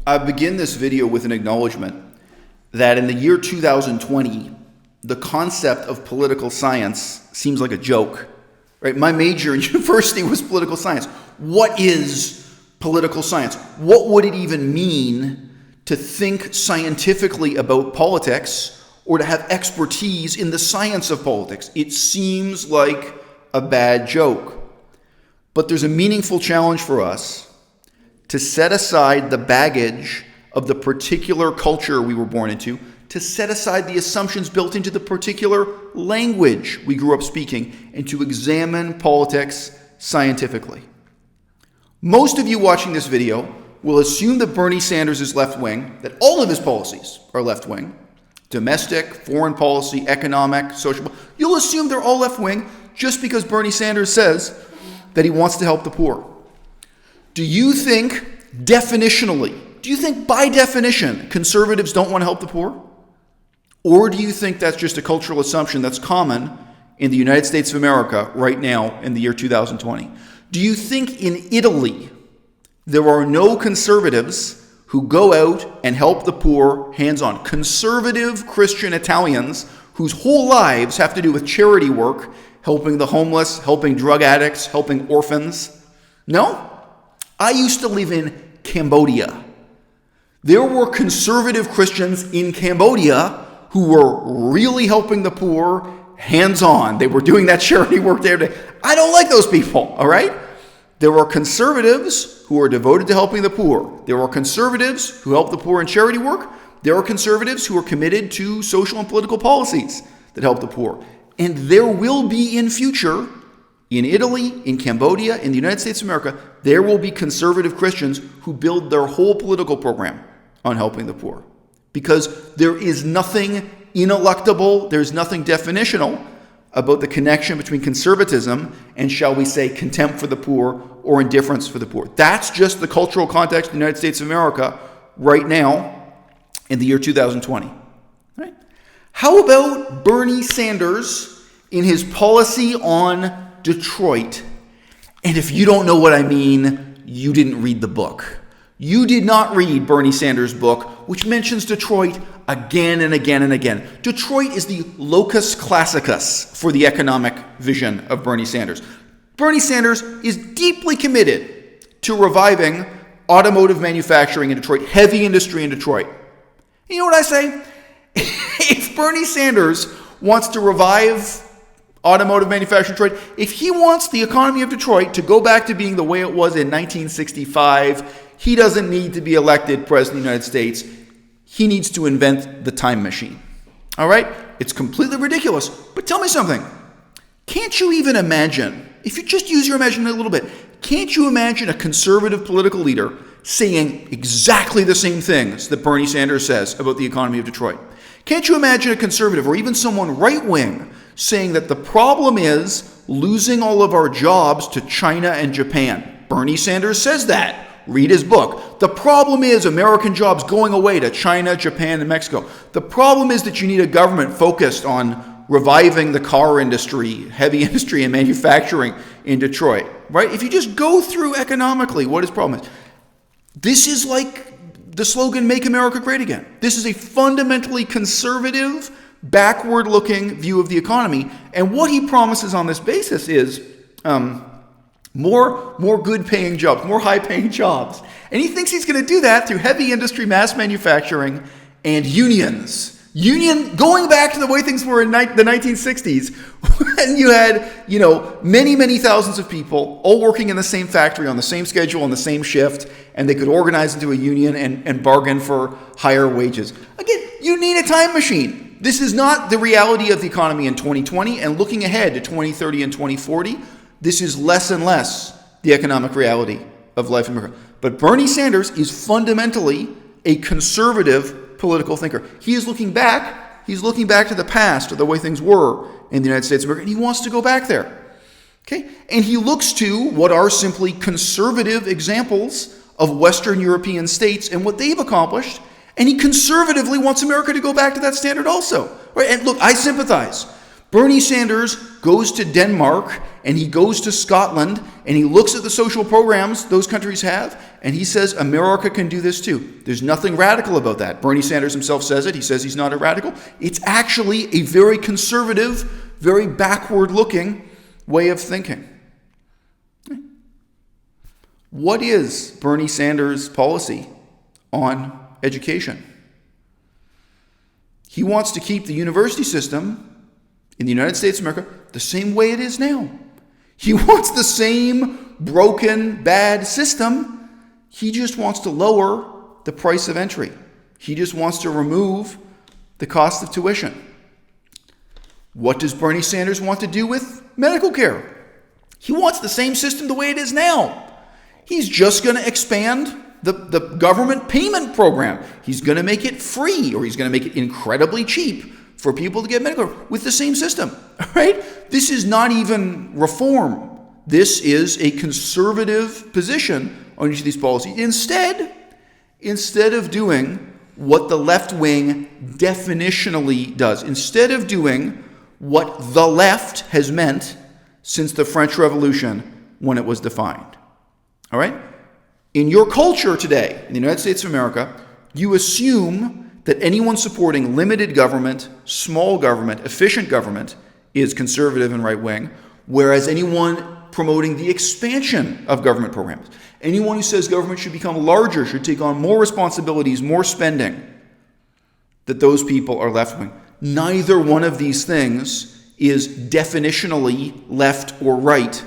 I begin this video with an acknowledgement that in the year 2020, the concept of political science seems like a joke. Right? My major in university was political science. What is political science? What would it even mean to think scientifically about politics or to have expertise in the science of politics? It seems like a bad joke. But there's a meaningful challenge for us to set aside the baggage of the particular culture we were born into, to set aside the assumptions built into the particular language we grew up speaking, and to examine politics scientifically. Most of you watching this video will assume that Bernie Sanders is left-wing, that all of his policies are left-wing, domestic, foreign policy, economic, social. You'll assume they're all left-wing just because Bernie Sanders says that he wants to help the poor. Do you think by definition, conservatives don't want to help the poor? Or do you think that's just a cultural assumption that's common in the United States of America right now in the year 2020? Do you think in Italy there are no conservatives who go out and help the poor hands-on? Conservative Christian Italians whose whole lives have to do with charity work, helping the homeless, helping drug addicts, helping orphans? No? I used to live in Cambodia. There were conservative Christians in Cambodia who were really helping the poor hands-on. They were doing that charity work there. I don't like those people, all right? There are conservatives who are devoted to helping the poor. There are conservatives who help the poor in charity work. There are conservatives who are committed to social and political policies that help the poor. And there will be in future, in Italy, in Cambodia, in the United States of America, there will be conservative Christians who build their whole political program on helping the poor. Because there is nothing ineluctable, there's nothing definitional about the connection between conservatism and, shall we say, contempt for the poor or indifference for the poor. That's just the cultural context of the United States of America right now in the year 2020. Right? How about Bernie Sanders in his policy on Detroit? And if you don't know what I mean, you didn't read the book. You did not read Bernie Sanders' book, which mentions Detroit again and again and again. Detroit is the locus classicus for the economic vision of Bernie Sanders. Bernie Sanders is deeply committed to reviving automotive manufacturing in Detroit, heavy industry in Detroit. You know what I say? If Bernie Sanders wants to revive automotive manufacturing in Detroit, if he wants the economy of Detroit to go back to being the way it was in 1965, he doesn't need to be elected president of the United States. He needs to invent the time machine. All right? It's completely ridiculous. But tell me something. Can't you even imagine, if you just use your imagination a little bit, can't you imagine a conservative political leader saying exactly the same things that Bernie Sanders says about the economy of Detroit? Can't you imagine a conservative or even someone right-wing saying that the problem is losing all of our jobs to China and Japan? Bernie Sanders says that. Read his book. The problem is American jobs going away to China, Japan, and Mexico. The problem is that you need a government focused on reviving the car industry, heavy industry, and manufacturing in Detroit. Right? If you just go through economically what his problem is, this is like the slogan, "Make America Great Again." This is a fundamentally conservative, backward-looking view of the economy. And what he promises on this basis is more good-paying jobs, more high-paying jobs. And he thinks he's going to do that through heavy industry, mass manufacturing, and unions. Going back to the way things were in the 1960s, when you had, many thousands of people all working in the same factory on the same schedule on the same shift, and they could organize into a union and bargain for higher wages. Again, you need a time machine. This is not the reality of the economy in 2020, and looking ahead to 2030 and 2040, this is less and less the economic reality of life in America. But Bernie Sanders is fundamentally a conservative political thinker. He is looking back. He's looking back to the past, to the way things were in the United States of America, and he wants to go back there. Okay? And he looks to what are simply conservative examples of Western European states and what they've accomplished, and he conservatively wants America to go back to that standard also. Right? And look, I sympathize. Bernie Sanders goes to Denmark and he goes to Scotland and he looks at the social programs those countries have and he says America can do this too. There's nothing radical about that. Bernie Sanders himself says it. He says he's not a radical. It's actually a very conservative, very backward-looking way of thinking. What is Bernie Sanders' policy on education? He wants to keep the university system in the United States of America the same way it is now. He wants the same broken, bad system. He just wants to lower the price of entry. He just wants to remove the cost of tuition. What does Bernie Sanders want to do with medical care? He wants the same system the way it is now. He's just going to expand the government payment program. He's going to make it free, or he's going to make it incredibly cheap for people to get medical care with the same system. Right? This is not even reform. This is a conservative position on each of these policies. Instead of doing what the left wing definitionally does, instead of doing what the left has meant since the French Revolution when it was defined. All right? In your culture today, in the United States of America, you assume that anyone supporting limited government, small government, efficient government is conservative and right-wing, whereas anyone promoting the expansion of government programs, anyone who says government should become larger, should take on more responsibilities, more spending, that those people are left-wing. Neither one of these things is definitionally left or right.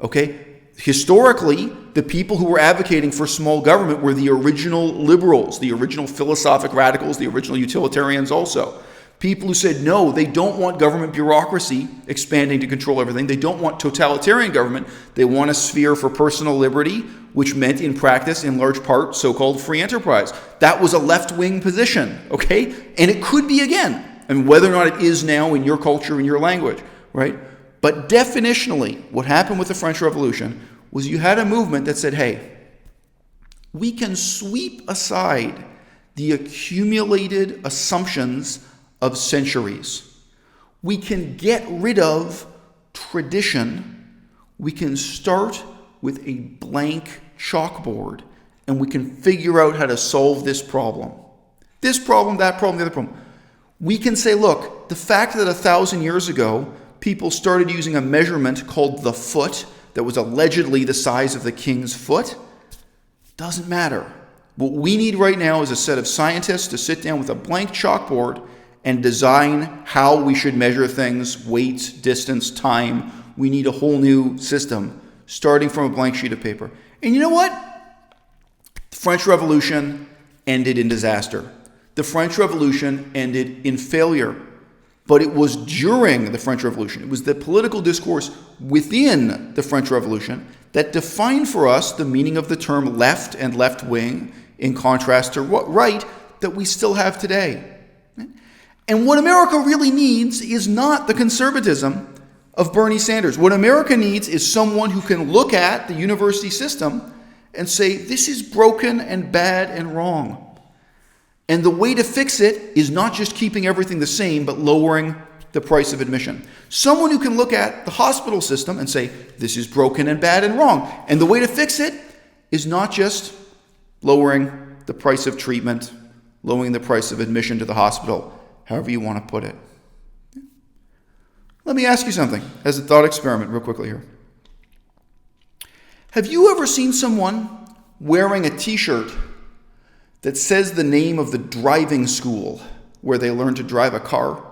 Okay? Historically, the people who were advocating for small government were the original liberals, the original philosophic radicals, the original utilitarians also. People who said, no, they don't want government bureaucracy expanding to control everything. They don't want totalitarian government. They want a sphere for personal liberty, which meant in practice, in large part, so-called free enterprise. That was a left-wing position, okay? And it could be again. And whether or not it is now in your culture, in your language, right? But definitionally, what happened with the French Revolution was you had a movement that said, hey, we can sweep aside the accumulated assumptions of centuries. We can get rid of tradition. We can start with a blank chalkboard, and we can figure out how to solve this problem. This problem, that problem, the other problem. We can say, look, the fact that 1,000 years ago, people started using a measurement called the foot that was allegedly the size of the king's foot, doesn't matter. What we need right now is a set of scientists to sit down with a blank chalkboard and design how we should measure things, weight, distance, time. We need a whole new system, starting from a blank sheet of paper. And you know what? The French Revolution ended in disaster. The French Revolution ended in failure. But it was during the French Revolution, it was the political discourse within the French Revolution that defined for us the meaning of the term left and left-wing in contrast to right that we still have today. And what America really needs is not the conservatism of Bernie Sanders. What America needs is someone who can look at the university system and say, this is broken and bad and wrong. And the way to fix it is not just keeping everything the same, but lowering the price of admission. Someone who can look at the hospital system and say, this is broken and bad and wrong. And the way to fix it is not just lowering the price of treatment, lowering the price of admission to the hospital, however you want to put it. Let me ask you something as a thought experiment real quickly here. Have you ever seen someone wearing a t-shirt that says the name of the driving school where they learn to drive a car?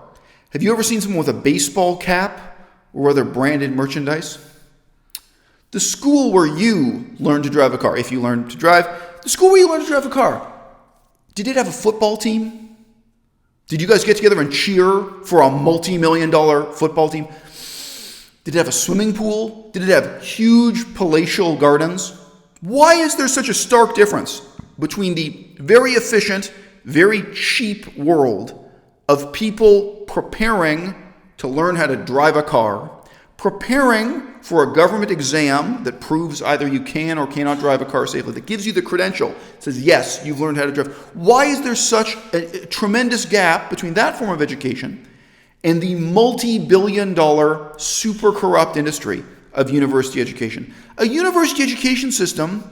Have you ever seen someone with a baseball cap or other branded merchandise? The school where you learn to drive a car, if you learn to drive, the school where you learn to drive a car, did it have a football team? Did you guys get together and cheer for a multi-million-dollar football team? Did it have a swimming pool? Did it have huge palatial gardens? Why is there such a stark difference between the very efficient, very cheap world of people preparing to learn how to drive a car, preparing for a government exam that proves either you can or cannot drive a car safely, that gives you the credential, says, yes, you've learned how to drive. Why is there such a tremendous gap between that form of education and the multi-billion-dollar super corrupt industry of university education. A university education system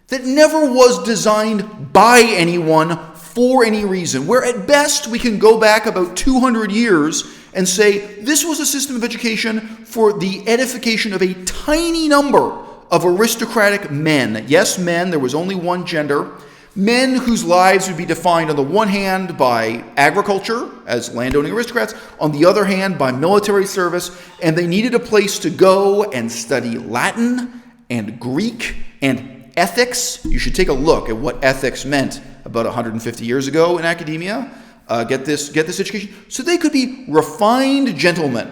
that never was designed by anyone for any reason, where at best we can go back about 200 years and say this was a system of education for the edification of a tiny number of aristocratic men. Yes, men, there was only one gender. Men whose lives would be defined on the one hand by agriculture as landowning aristocrats, on the other hand by military service, and they needed a place to go and study Latin and Greek and ethics. You should take a look at what ethics meant about 150 years ago in academia. Get this education. So they could be refined gentlemen.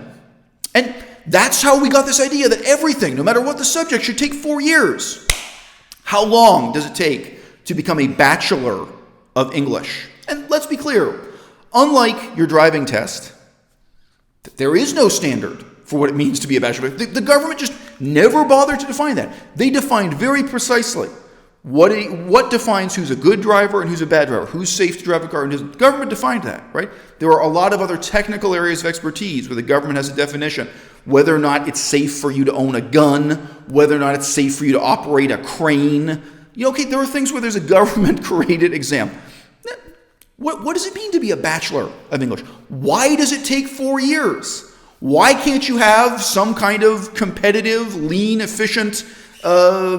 And that's how we got this idea that everything, no matter what the subject, should take 4 years. How long does it take to become a bachelor of English? And let's be clear, unlike your driving test, there is no standard for what it means to be a bachelor. The government just never bothered to define that. They defined very precisely what defines who's a good driver and who's a bad driver, who's safe to drive a car. And the government defined that, right? There are a lot of other technical areas of expertise where the government has a definition, whether or not it's safe for you to own a gun, whether or not it's safe for you to operate a crane. Okay, there are things where there's a government-created exam. What does it mean to be a bachelor of English? Why does it take 4 years? Why can't you have some kind of competitive, lean, efficient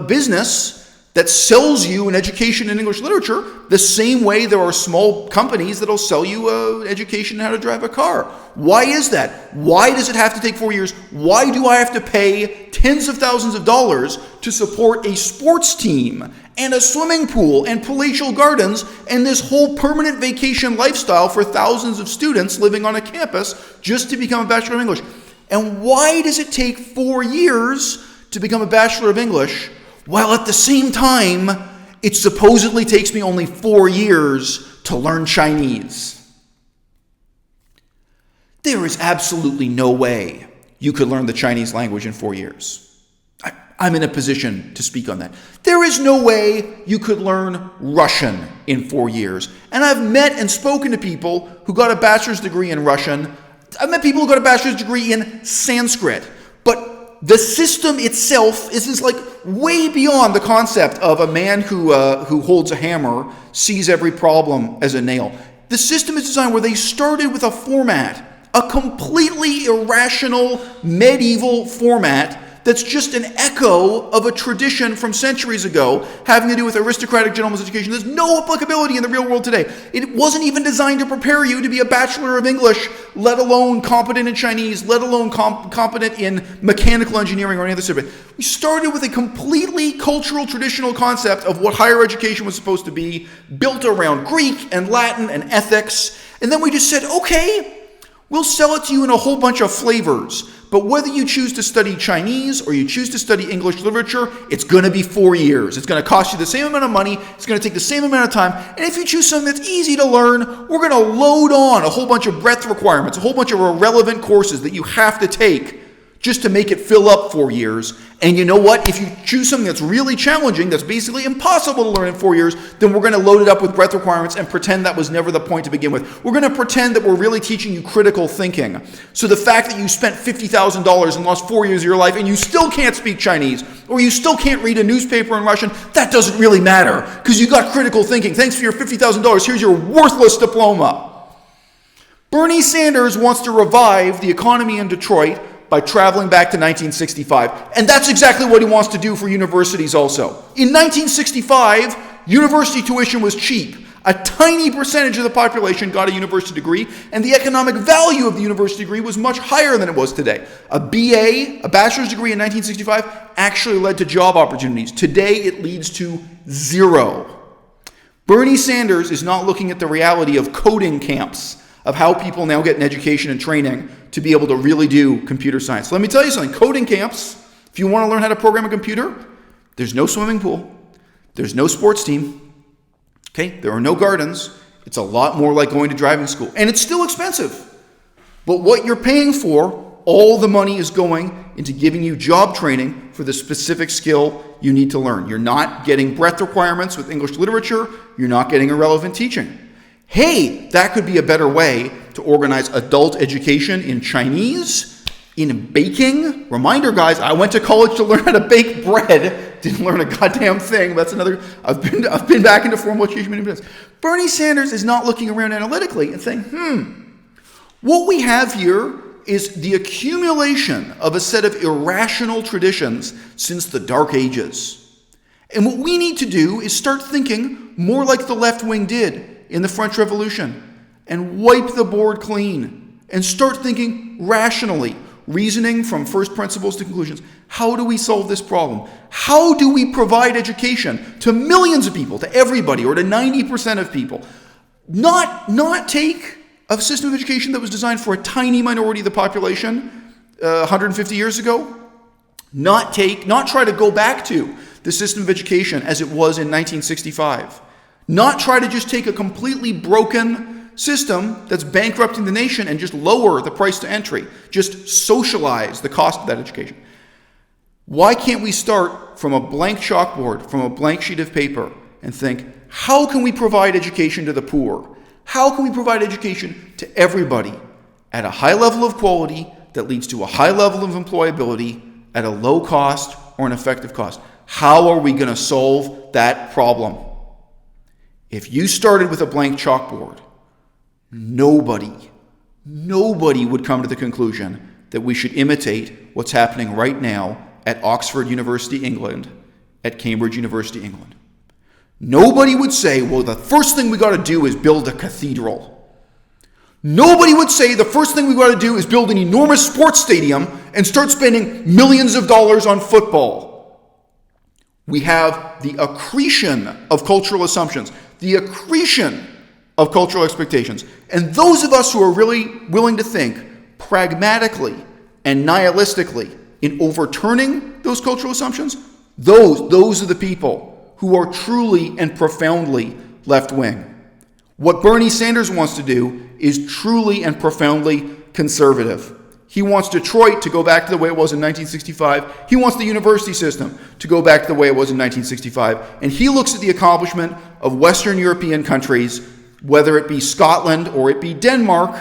business that sells you an education in English literature the same way there are small companies that'll sell you an education in how to drive a car? Why is that? Why does it have to take 4 years? Why do I have to pay tens of thousands of dollars to support a sports team and a swimming pool and palatial gardens and this whole permanent vacation lifestyle for thousands of students living on a campus just to become a Bachelor of English? And why does it take 4 years to become a Bachelor of English, while at the same time, it supposedly takes me only 4 years to learn Chinese? There is absolutely no way you could learn the Chinese language in 4 years. I'm in a position to speak on that. There is no way you could learn Russian in 4 years. And I've met and spoken to people who got a bachelor's degree in Russian. I've met people who got a bachelor's degree in Sanskrit. But the system itself is like way beyond the concept of a man who holds a hammer, sees every problem as a nail. The system is designed where they started with a format, a completely irrational medieval format that's just an echo of a tradition from centuries ago having to do with aristocratic gentlemen's education. There's no applicability in the real world today. It wasn't even designed to prepare you to be a Bachelor of English, let alone competent in Chinese, let alone competent in mechanical engineering or any other subject. We started with a completely cultural, traditional concept of what higher education was supposed to be, built around Greek and Latin and ethics, and then we just said, okay, we'll sell it to you in a whole bunch of flavors. But whether you choose to study Chinese or you choose to study English literature, it's going to be 4 years. It's going to cost you the same amount of money. It's going to take the same amount of time. And if you choose something that's easy to learn, we're going to load on a whole bunch of breadth requirements, a whole bunch of irrelevant courses that you have to take just to make it fill up 4 years. And you know what? If you choose something that's really challenging, that's basically impossible to learn in 4 years, then we're going to load it up with breadth requirements and pretend that was never the point to begin with. We're going to pretend that we're really teaching you critical thinking. So the fact that you spent $50,000 and lost 4 years of your life and you still can't speak Chinese, or you still can't read a newspaper in Russian, that doesn't really matter because you got critical thinking. Thanks for your $50,000. Here's your worthless diploma. Bernie Sanders wants to revive the economy in Detroit by traveling back to 1965. And that's exactly what he wants to do for universities also. In 1965, university tuition was cheap. A tiny percentage of the population got a university degree, and the economic value of the university degree was much higher than it was today. A BA, a bachelor's degree in 1965, actually led to job opportunities. Today, it leads to zero. Bernie Sanders is not looking at the reality of coding camps, of how people now get an education and training to be able to really do computer science. Let me tell you something. Coding camps, if you want to learn how to program a computer, there's no swimming pool. There's no sports team. Okay? There are no gardens. It's a lot more like going to driving school. And it's still expensive. But what you're paying for, all the money is going into giving you job training for the specific skill you need to learn. You're not getting breadth requirements with English literature. You're not getting irrelevant teaching. Hey, that could be a better way to organize adult education in Chinese, in baking. Reminder, guys, I went to college to learn how to bake bread. Didn't learn a goddamn thing. That's another. I've been back into formal education many times. Bernie Sanders is not looking around analytically and saying, what we have here is the accumulation of a set of irrational traditions since the Dark Ages. And what we need to do is start thinking more like the left wing did in the French Revolution and wipe the board clean and start thinking rationally, reasoning from first principles to conclusions. How do we solve this problem? How do we provide education to millions of people, to everybody, or to 90% of people? Not take a system of education that was designed for a tiny minority of the population 150 years ago. Not try to go back to the system of education as it was in 1965. Not try to just take a completely broken system that's bankrupting the nation and just lower the price to entry. Just socialize the cost of that education. Why can't we start from a blank chalkboard, from a blank sheet of paper, and think, how can we provide education to the poor? How can we provide education to everybody at a high level of quality that leads to a high level of employability at a low cost or an effective cost? How are we going to solve that problem? If you started with a blank chalkboard, nobody would come to the conclusion that we should imitate what's happening right now at Oxford University, England, at Cambridge University, England. Nobody would say, well, the first thing we got to do is build a cathedral. Nobody would say the first thing we got to do is build an enormous sports stadium and start spending millions of dollars on football. We have the accretion of cultural assumptions, the accretion of cultural expectations. And those of us who are really willing to think pragmatically and nihilistically in overturning those cultural assumptions, those are the people who are truly and profoundly left-wing. What Bernie Sanders wants to do is truly and profoundly conservative. He wants Detroit to go back to the way it was in 1965. He wants the university system to go back to the way it was in 1965. And he looks at the accomplishment of Western European countries, whether it be Scotland or it be Denmark,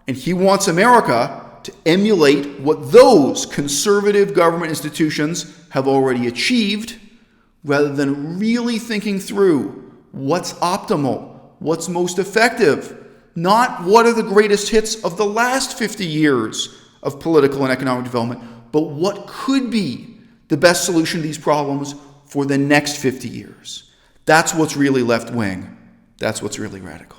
and he wants America to emulate what those conservative government institutions have already achieved, rather than really thinking through what's optimal, what's most effective, not what are the greatest hits of the last 50 years of political and economic development, but what could be the best solution to these problems for the next 50 years. That's what's really left-wing. That's what's really radical.